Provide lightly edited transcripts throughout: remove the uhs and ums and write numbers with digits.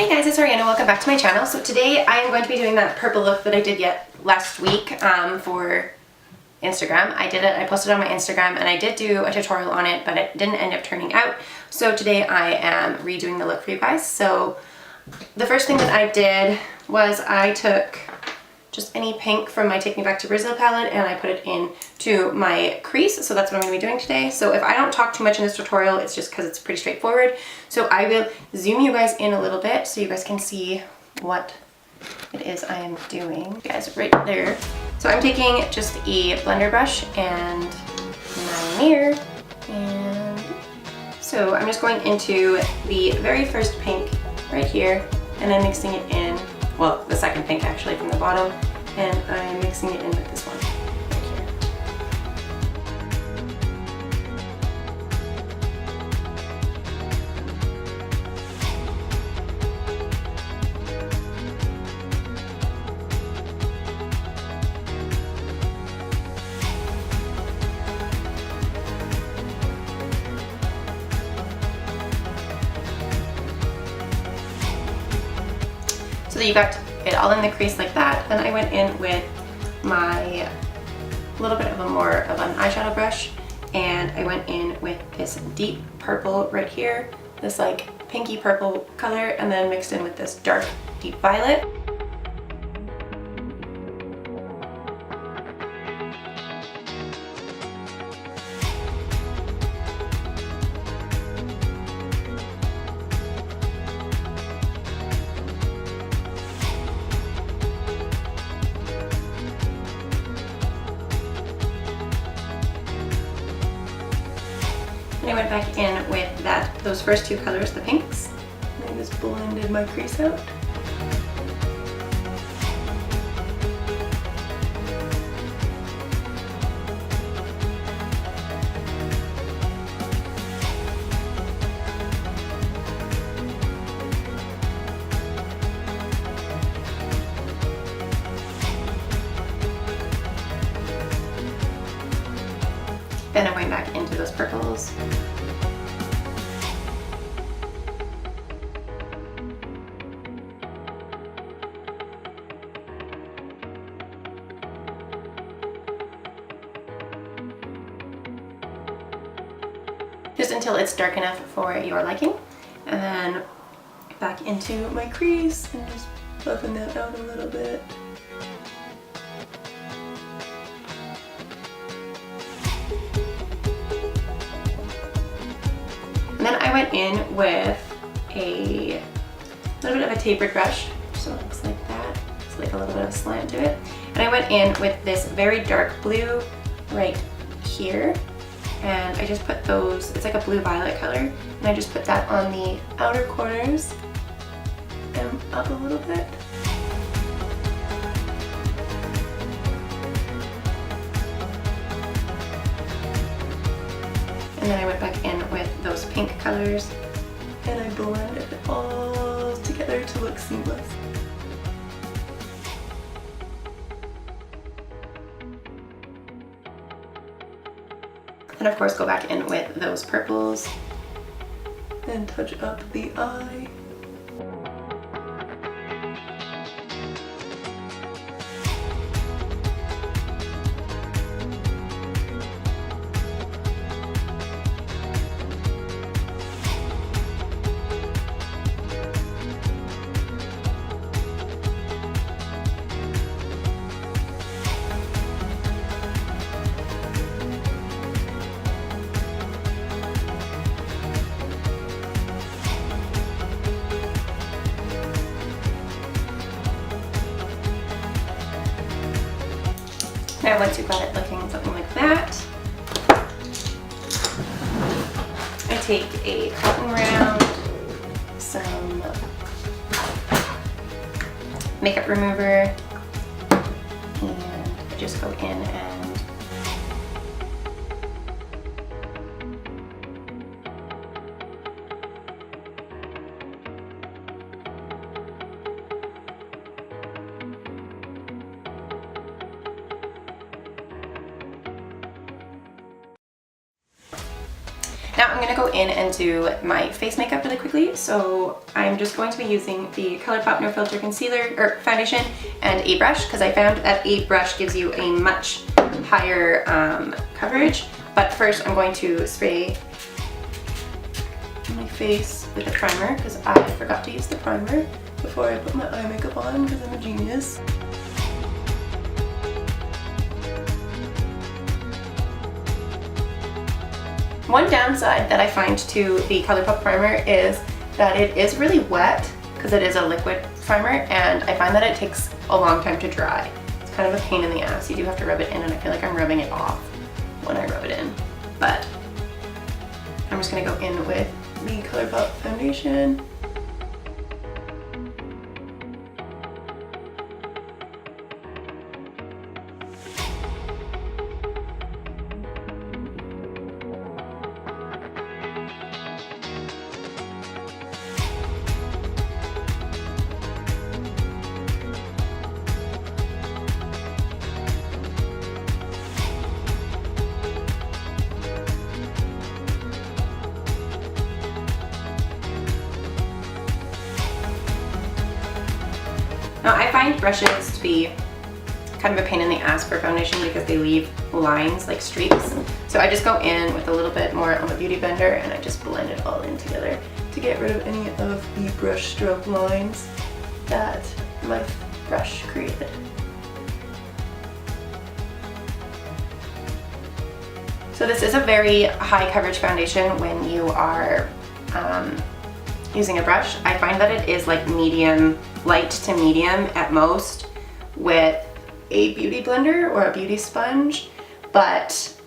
Hey guys, it's Ariana. Welcome back to my channel. So today I am going to be doing that purple look that I did last week for Instagram. I posted on my Instagram and I did do a tutorial on it, but it didn't end up turning out. So today I am redoing the look for you guys. So the first thing that I did was I took just any pink from my Take Me Back to Brazil palette and I put it into my crease. So that's what I'm going to be doing today. So if I don't talk too much in this tutorial, it's just because it's pretty straightforward. So I will zoom you guys in a little bit so you guys can see what it is I am doing. You guys, right there. So I'm taking just a blender brush and my mirror, and so I'm just going into the very first pink right here and then mixing it in. Well, the second pink actually from the bottom, and I'm mixing it in with this one right here. So that you got it all in the crease like that. Then I went in with my little bit of an eyeshadow brush, and I went in with this deep purple right here, this like pinky purple color, and then mixed in with this dark deep violet. And I went back in with those first two colors, the pinks, and I just blended my crease out. Then I went back into those purples. Just until it's dark enough for your liking. And then back into my crease and just buffing that out a little bit. And then I went in with a little bit of a tapered brush, so it looks like that. It's like a little bit of a slant to it. And I went in with this very dark blue right here, and I just put those, it's like a blue violet color, and I just put that on the outer corners and up a little bit. And then I went back in with those pink colors and I blended it all together to look seamless. And of course go back in with those purples and touch up the eye. Now once you've got it looking something like that, I take a cotton round, some makeup remover, and I just go in and Now I'm going to go in and do my face makeup really quickly. So I'm just going to be using the ColourPop No Filter Concealer or foundation and a brush, because I found that a brush gives you a much higher coverage. But first I'm going to spray my face with a primer, because I forgot to use the primer before I put my eye makeup on, because I'm a genius. One downside that I find to the ColourPop primer is that it is really wet, because it is a liquid primer, and I find that it takes a long time to dry. It's kind of a pain in the ass. You do have to rub it in, and I feel like I'm rubbing it off when I rub it in. But I'm just going to go in with the ColourPop foundation. Now I find brushes to be kind of a pain in the ass for foundation because they leave lines like streaks. So I just go in with a little bit more on the Beauty Blender and I just blend it all in together to get rid of any of the brush stroke lines that my brush created. So this is a very high coverage foundation when you are using a brush. I find that it is like medium, light to medium at most with a beauty blender or a beauty sponge, but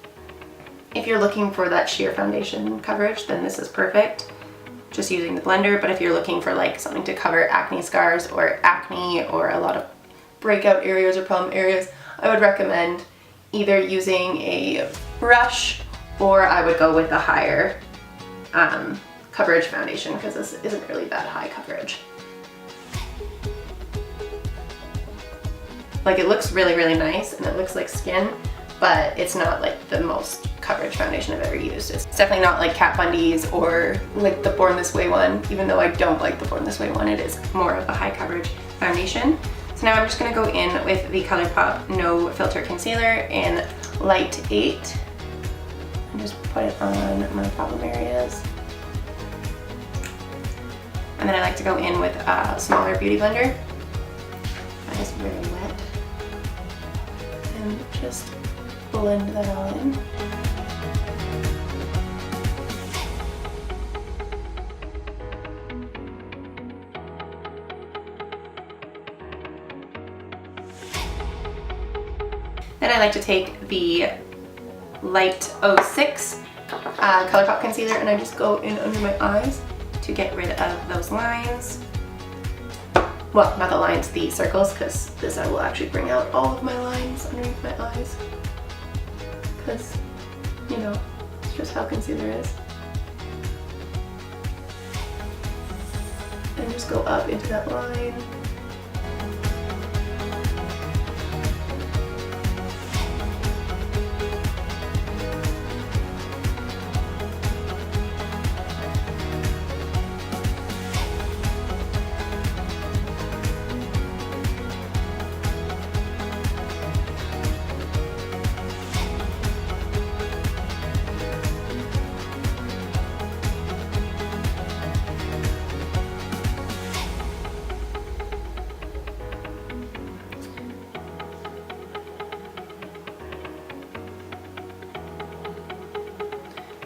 if you're looking for that sheer foundation coverage, then this is perfect, just using the blender. But if you're looking for like something to cover acne scars or acne or a lot of breakout areas or problem areas, I would recommend either using a brush, or I would go with the higher coverage foundation, because this isn't really that high coverage. Like, it looks really, really nice and it looks like skin, but it's not like the most coverage foundation I've ever used. It's definitely not like Kat Von D's or like the Born This Way one, even though I don't like the Born This Way one. It is more of a high coverage foundation. So now I'm just going to go in with the ColourPop No Filter Concealer in Light 8 and just put it on my problem areas. And then I like to go in with a smaller beauty blender. That is very wet. And just blend that all in. Then I like to take the Light 06 ColourPop concealer and I just go in under my eyes to get rid of those lines. Well, not the lines, the circles, because this I will actually bring out all of my lines underneath my eyes. Because, you know, it's just how concealer is. And just go up into that line.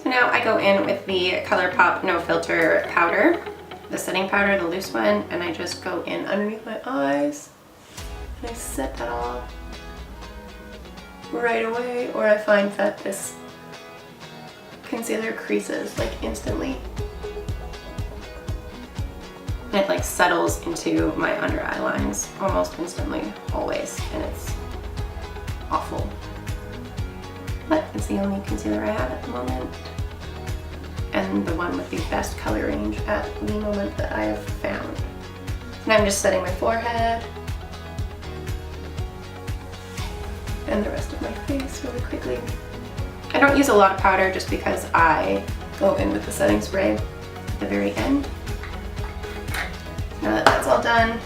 Now I go in with the ColourPop No Filter powder, the setting powder, the loose one, and I just go in underneath my eyes and I set that off right away, or I find that this concealer creases like instantly. And it like settles into my under eye lines almost instantly, always, and it's awful. But it's the only concealer I have at the moment, and the one with the best color range at the moment that I have found. And I'm just setting my forehead and the rest of my face really quickly. I don't use a lot of powder just because I go in with the setting spray at the very end. Now that that's all done,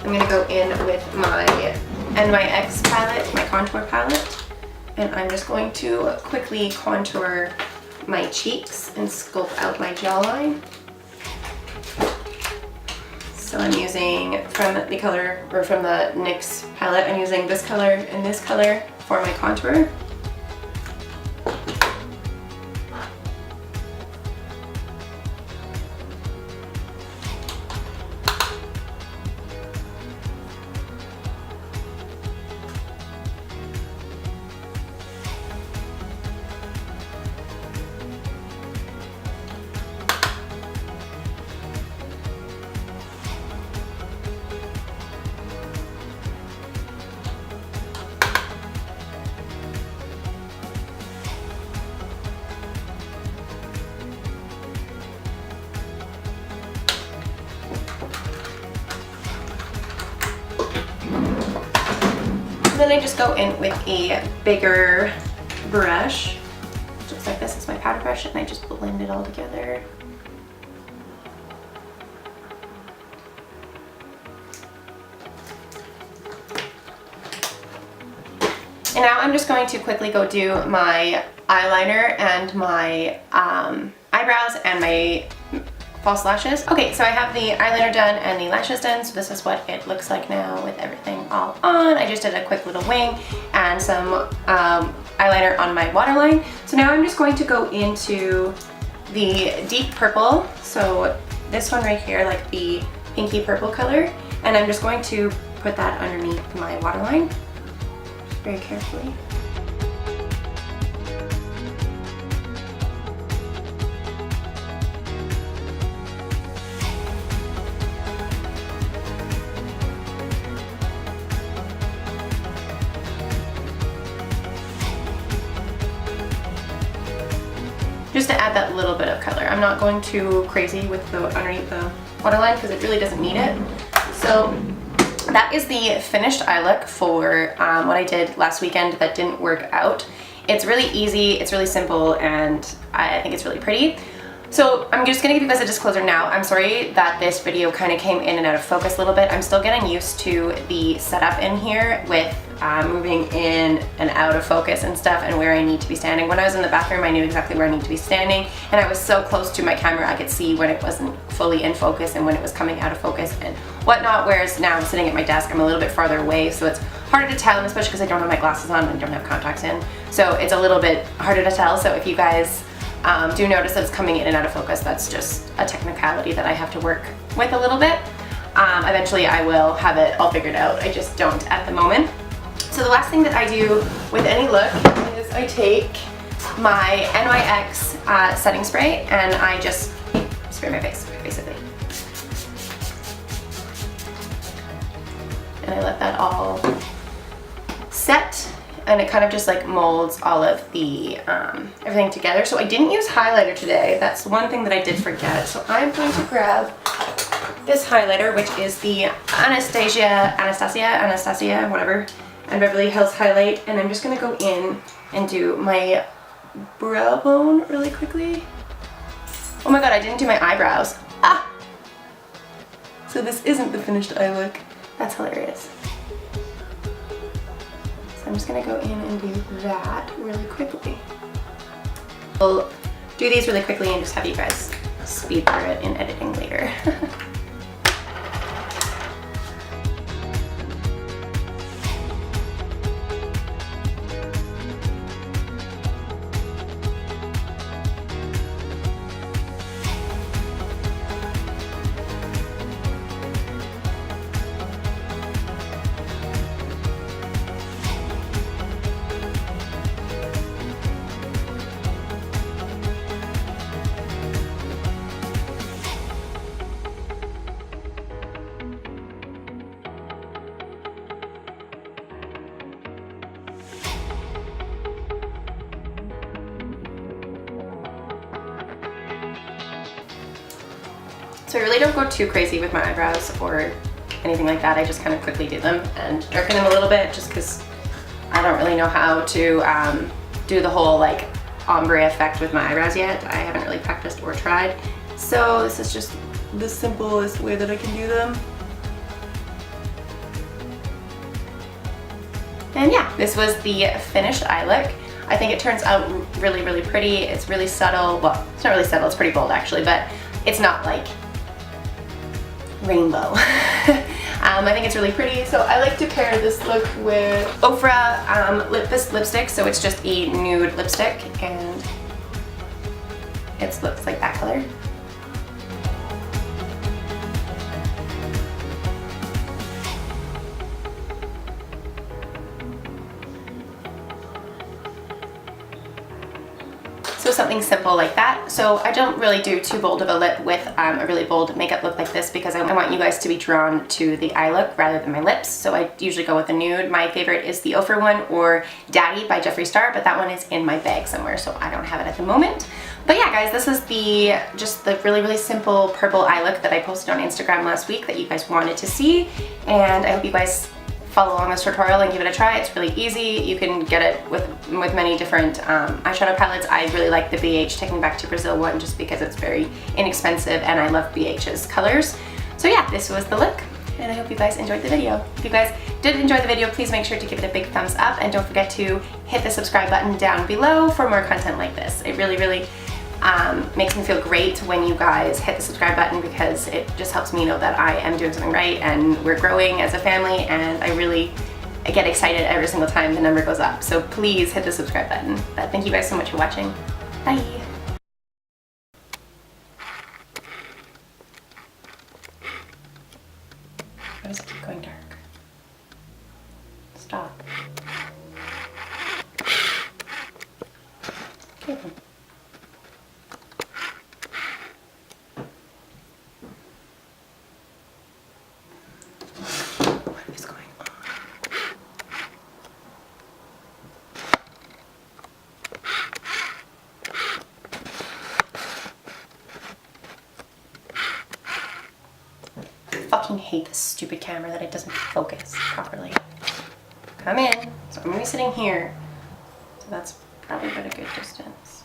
I'm going to go in with my NYX palette, my contour palette, and I'm just going to quickly contour my cheeks and sculpt out my jawline. So I'm using from the NYX palette, I'm using this color and this color for my contour. Then I just go in with a bigger brush, which looks like this. It's my powder brush, and I just blend it all together. And now I'm just going to quickly go do my eyeliner and my eyebrows and my false lashes. Okay, so I have the eyeliner done and the lashes done, so this is what it looks like now with everything all on. I just did a quick little wing and some eyeliner on my waterline. So now I'm just going to go into the deep purple, so this one right here, like the pinky purple color, and I'm just going to put that underneath my waterline, just very carefully. Just to add that little bit of color. I'm not going too crazy with the underneath the waterline because it really doesn't need it. So that is the finished eye look for what I did last weekend that didn't work out. It's really easy, it's really simple, and I think it's really pretty. So I'm just gonna give you guys a disclosure now. I'm sorry that this video kind of came in and out of focus a little bit. I'm still getting used to the setup in here with moving in and out of focus and stuff and where I need to be standing. When I was in the bathroom, I knew exactly where I need to be standing, and I was so close to my camera I could see when it wasn't fully in focus and when it was coming out of focus and whatnot, whereas now I'm sitting at my desk, I'm a little bit farther away, so it's harder to tell, and especially because I don't have my glasses on and I don't have contacts in, so it's a little bit harder to tell. So if you guys do notice that it's coming in and out of focus, that's just a technicality that I have to work with a little bit. Eventually I will have it all figured out, I just don't at the moment. So the last thing that I do with any look is I take my NYX setting spray and I just spray my face, basically. And I let that all set, and it kind of just like molds all of the everything together. So I didn't use highlighter today. That's one thing that I did forget. So I'm going to grab this highlighter, which is the ANASTASIA, whatever, and Beverly Hills highlight, and I'm just gonna go in and do my brow bone really quickly. Oh my god, I didn't do my eyebrows. Ah! So this isn't the finished eye look. That's hilarious. So I'm just gonna go in and do that really quickly. We'll do these really quickly and just have you guys speed through it in editing later. So I really don't go too crazy with my eyebrows or anything like that. I just kind of quickly do them and darken them a little bit just because I don't really know how to do the whole like ombre effect with my eyebrows yet. I haven't really practiced or tried. So this is just the simplest way that I can do them. And yeah, this was the finished eye look. I think it turns out really, really pretty. It's really subtle. Well, it's not really subtle, it's pretty bold actually, but it's not like rainbow. I think it's really pretty. So I like to pair this look with Ofra Lip lipstick. So it's just a nude lipstick and it looks like that color. So something simple like that. So I don't really do too bold of a lip with a really bold makeup look like this because I want you guys to be drawn to the eye look rather than my lips. So I usually go with a nude. My favorite is the Ofra one or Daddy by Jeffree Star, but that one is in my bag somewhere, so I don't have it at the moment. But yeah, guys, this is just the really, really simple purple eye look that I posted on Instagram last week that you guys wanted to see. And I hope you guys follow along this tutorial and give it a try. It's really easy. You can get it with many different eyeshadow palettes. I really like the BH Take Me Back to Brazil one just because it's very inexpensive and I love BH's colors. So yeah, this was the look and I hope you guys enjoyed the video. If you guys did enjoy the video, please make sure to give it a big thumbs up and don't forget to hit the subscribe button down below for more content like this. It really, really makes me feel great when you guys hit the subscribe button because it just helps me know that I am doing something right and we're growing as a family, and I get excited every single time the number goes up. So please hit the subscribe button. But thank you guys so much for watching. Bye! Why does it keep going dark? Stop. Okay then. Fucking hate this stupid camera that it doesn't focus properly. Come in. So I'm gonna be sitting here. So that's probably about a good distance.